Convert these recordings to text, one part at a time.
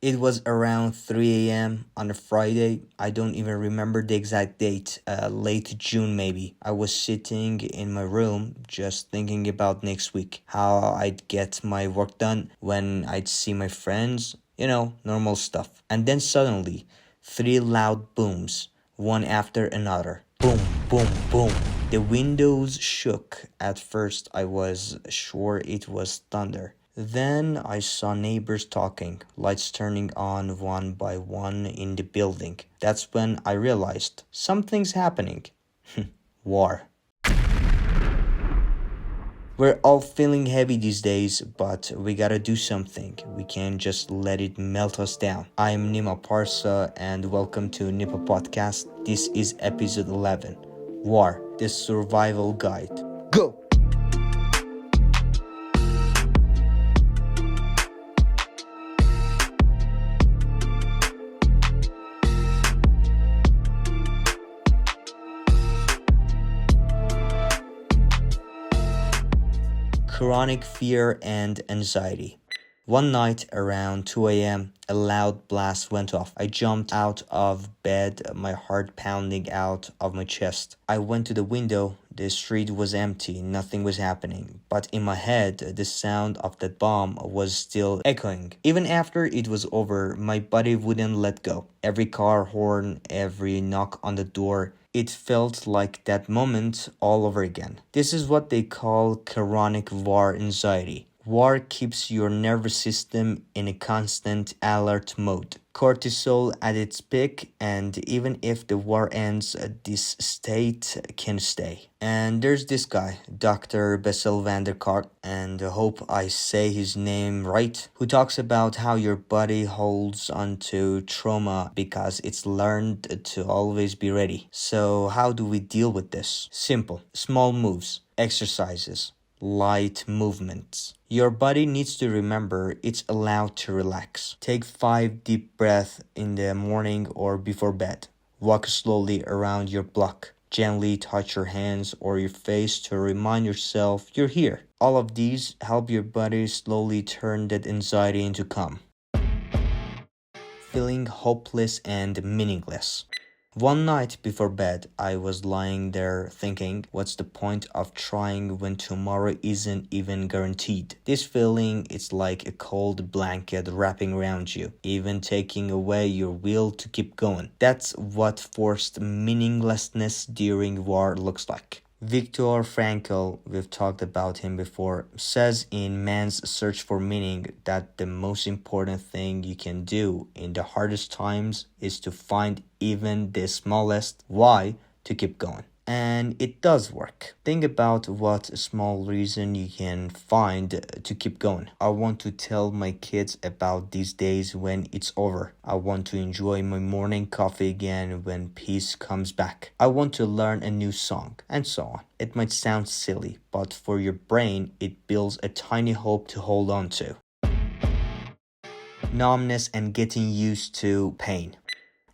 It was around 3 a.m. on a Friday. I don't even remember the exact date. Late June maybe. I was sitting in my room just thinking about next week. How I'd get my work done, when I'd see my friends. Normal stuff. And then suddenly, 3 loud booms, one after another. Boom, boom, boom. The windows shook. At first, I was sure it was thunder. Then I saw neighbors talking, lights turning on one by one in the building. That's when I realized something's happening. War. We're all feeling heavy these days, but we gotta do something. We can't just let it melt us down. I'm Nipa Podcast and welcome to Nipa Podcast. This is episode 11. War, the survival guide. Go! Chronic fear and anxiety. One night around 2 a.m., a loud blast went off. I jumped out of bed, my heart pounding out of my chest. I went to the window. The street was empty. Nothing was happening. But in my head, the sound of that bomb was still echoing. Even after it was over, my body wouldn't let go. Every car horn, every knock on the door, it felt like that moment all over again. This is what they call chronic war anxiety. War keeps your nervous system in a constant alert mode. Cortisol at its peak, and even if the war ends, this state can stay. And there's this guy, Dr. Bessel and I hope I say his name right, who talks about how your body holds onto trauma because it's learned to always be ready. So how do we deal with this? Simple. Small moves, exercises, light movements. Your body needs to remember it's allowed to relax. Take 5 deep breaths in the morning or before bed. Walk slowly around your block. Gently touch your hands or your face to remind yourself you're here. All of these help your body slowly turn that anxiety into calm. Feeling hopeless and meaningless. One night before bed, I was lying there thinking, what's the point of trying when tomorrow isn't even guaranteed? This feeling, it's like a cold blanket wrapping around you, even taking away your will to keep going. That's what forced meaninglessness during war looks like. Viktor Frankl, we've talked about him before, says in Man's Search for Meaning that the most important thing you can do in the hardest times is to find even the smallest why to keep going. And it does work. Think about what small reason you can find to keep going. I want to tell my kids about these days when it's over. I want to enjoy my morning coffee again when peace comes back. I want to learn a new song, and so on. It might sound silly, but for your brain, it builds a tiny hope to hold on to. Numbness and getting used to pain.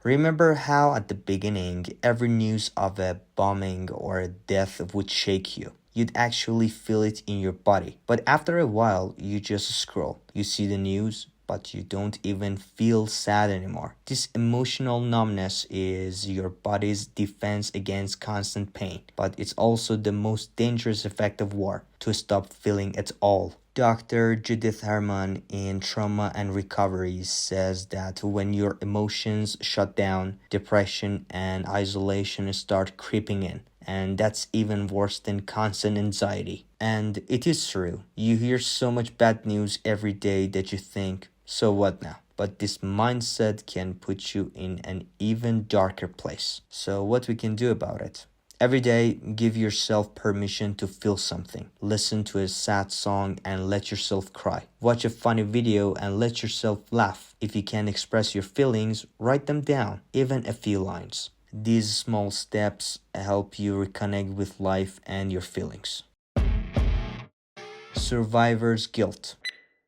Remember how at the beginning, every news of a bombing or a death would shake you? You'd actually feel it in your body. But after a while, you just scroll. You see the news, but you don't even feel sad anymore. This emotional numbness is your body's defense against constant pain. But it's also the most dangerous effect of war, to stop feeling at all. Dr. Edith Eger in Trauma and Recovery says that when your emotions shut down, depression and isolation start creeping in. And that's even worse than constant anxiety. And it is true. You hear so much bad news every day that you think, so what now? But this mindset can put you in an even darker place. So what we can do about it? Every day, give yourself permission to feel something. Listen to a sad song and let yourself cry. Watch a funny video and let yourself laugh. If you can't express your feelings, write them down, even a few lines. These small steps help you reconnect with life and your feelings. Survivor's guilt.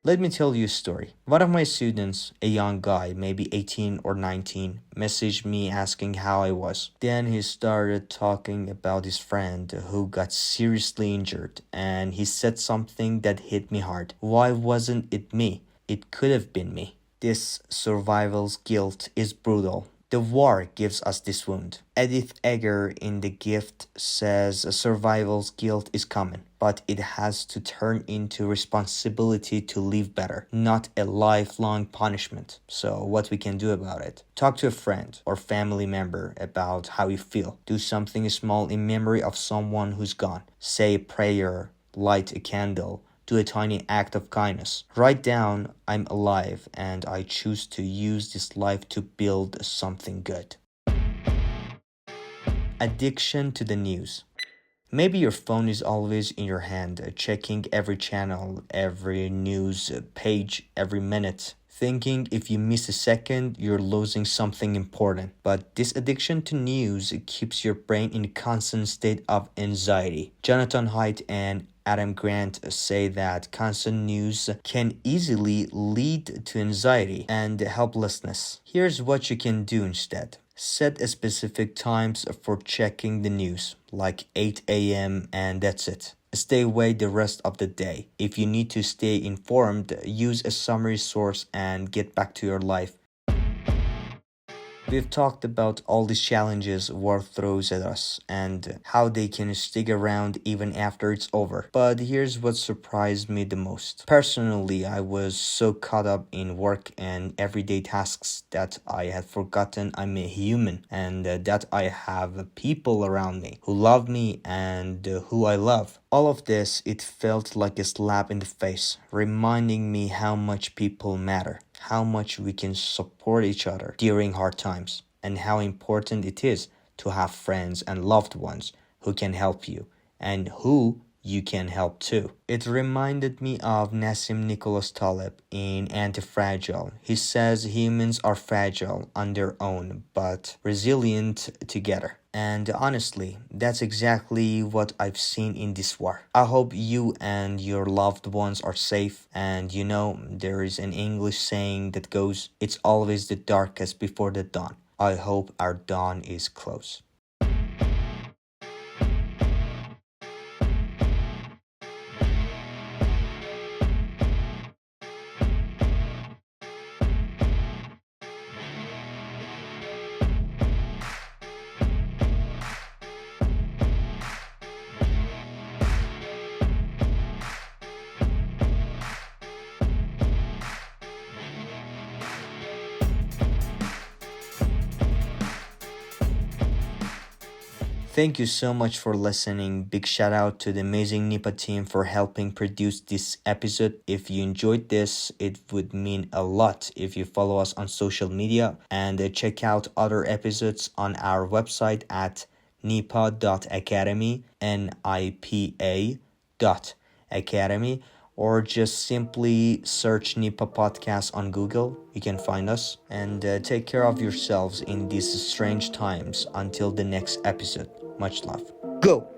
Let me tell you a story. One of my students, a young guy, maybe 18 or 19, messaged me asking how I was. Then he started talking about his friend who got seriously injured, and he said something that hit me hard. Why wasn't it me? It could have been me. This survival's guilt is brutal. The war gives us this wound. Edith Eger in The Gift says survival's guilt is common, but it has to turn into responsibility to live better, not a lifelong punishment. So what we can do about it? Talk to a friend or family member about how you feel. Do something small in memory of someone who's gone. Say a prayer, light a candle, do a tiny act of kindness. Write down, I'm alive and I choose to use this life to build something good. Addiction to the news. Maybe your phone is always in your hand, checking every channel, every news page, every minute, thinking if you miss a second, you're losing something important. But this addiction to news keeps your brain in a constant state of anxiety. Jonathan Haidt and Adam Grant say that constant news can easily lead to anxiety and helplessness. Here's what you can do instead. Set a specific times for checking the news, like 8 a.m. and that's it. Stay away the rest of the day. If you need to stay informed, use a summary source and get back to your life. We've talked about all these challenges war throws at us and how they can stick around even after it's over. But here's what surprised me the most. Personally, I was so caught up in work and everyday tasks that I had forgotten I'm a human and that I have people around me who love me and who I love. All of this, it felt like a slap in the face, reminding me how much people matter, how much we can support each other during hard times, and how important it is to have friends and loved ones who can help you and who you can help too. It reminded me of Nassim Nicholas Taleb in Anti-Fragile. He says humans are fragile on their own, but resilient together. And honestly, that's exactly what I've seen in this war. I hope you and your loved ones are safe. And you know, there is an English saying that goes, it's always the darkest before the dawn. I hope our dawn is close. Thank you so much for listening. Big shout out to the amazing Nipa team for helping produce this episode. If you enjoyed this, it would mean a lot if you follow us on social media and check out other episodes on our website at nipa.academy, nipa.academy, or just simply search Nipa Podcast on Google. You can find us. And take care of yourselves in these strange times. Until the next episode. Much love. Go!